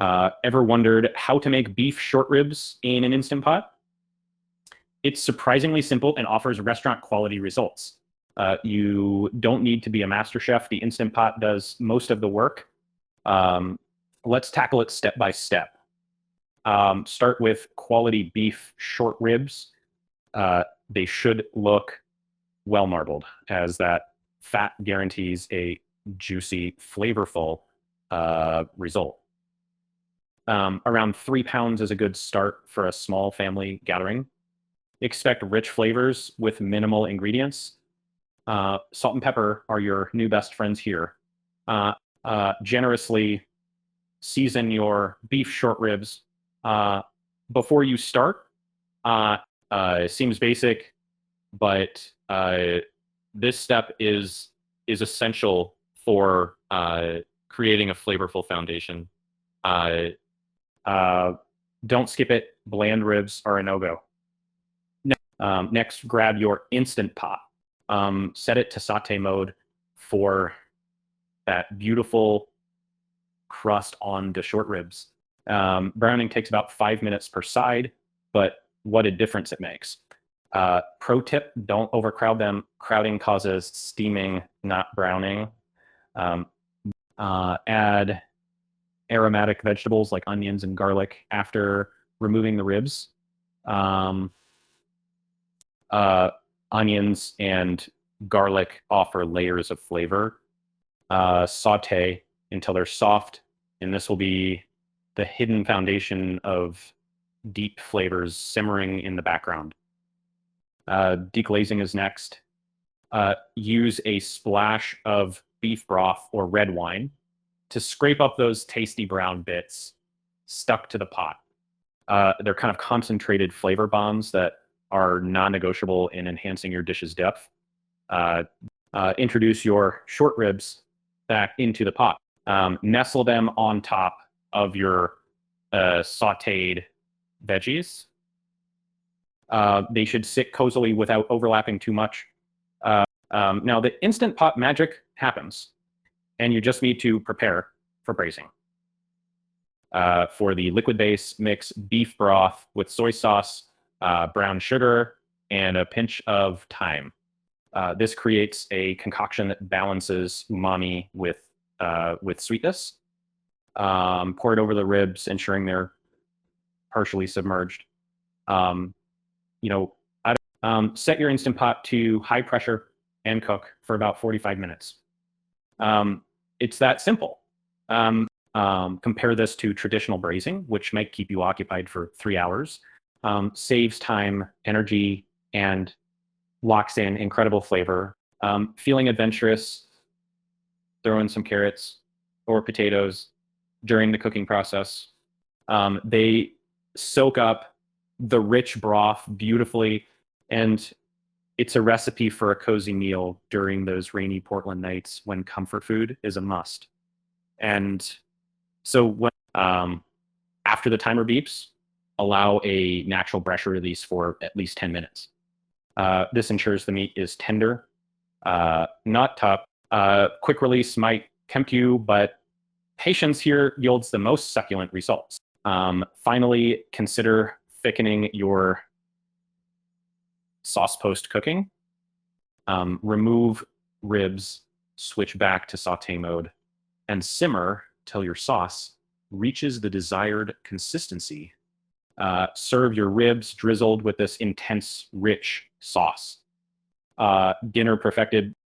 Ever wondered how to make beef short ribs in an Instant Pot? It's surprisingly simple and offers restaurant quality results. You don't need to be a master chef. The Instant Pot does most of the work. Um, let's tackle it step by step. Start with quality beef short ribs. They should look well marbled, as that fat guarantees a juicy, flavorful result. Around 3 pounds is a good start for a small family gathering. Expect rich flavors with minimal ingredients. Salt and pepper are your new best friends here. Generously season your beef short ribs before you start. Seems basic, but this step is essential for creating a flavorful foundation. Uh, don't skip it. Bland ribs are a no-go. Next, grab your Instant Pot. Set it to saute mode for that beautiful crust on the short ribs. Browning takes about 5 minutes per side, but what a difference it makes. Pro tip, don't overcrowd them. Crowding causes steaming, not browning. Add aromatic vegetables like onions and garlic after removing the ribs. Onions and garlic offer layers of flavor. Saute until they're soft, and this will be the hidden foundation of deep flavors simmering in the background. Deglazing is next. Use a splash of beef broth or red wine to scrape up those tasty brown bits stuck to the pot. They're kind of concentrated flavor bombs that are non-negotiable in enhancing your dish's depth. Introduce your short ribs back into the pot. Nestle them on top of your sauteed veggies. They should sit cozily without overlapping too much. Now, the Instant Pot magic happens, and you just need to prepare for braising. For the liquid base, mix beef broth with soy sauce, brown sugar, and a pinch of thyme. This creates a concoction that balances umami with sweetness. Pour it over the ribs, ensuring they're partially submerged. Set your Instant Pot to high pressure and cook for about 45 minutes. It's that simple. Compare this to traditional braising, which might keep you occupied for 3 hours, saves time, energy, and locks in incredible flavor. Feeling adventurous, throw in some carrots or potatoes during the cooking process. They soak up the rich broth beautifully, and it's a recipe for a cozy meal during those rainy Portland nights when comfort food is a must. And so when, after the timer beeps, allow a natural pressure release for at least 10 minutes. This ensures the meat is tender, not tough. Quick release might tempt you, but patience here yields the most succulent results. Finally, consider thickening your sauce post cooking. Remove ribs, switch back to saute mode, and simmer till your sauce reaches the desired consistency. Serve your ribs drizzled with this intense, rich sauce. Dinner perfected.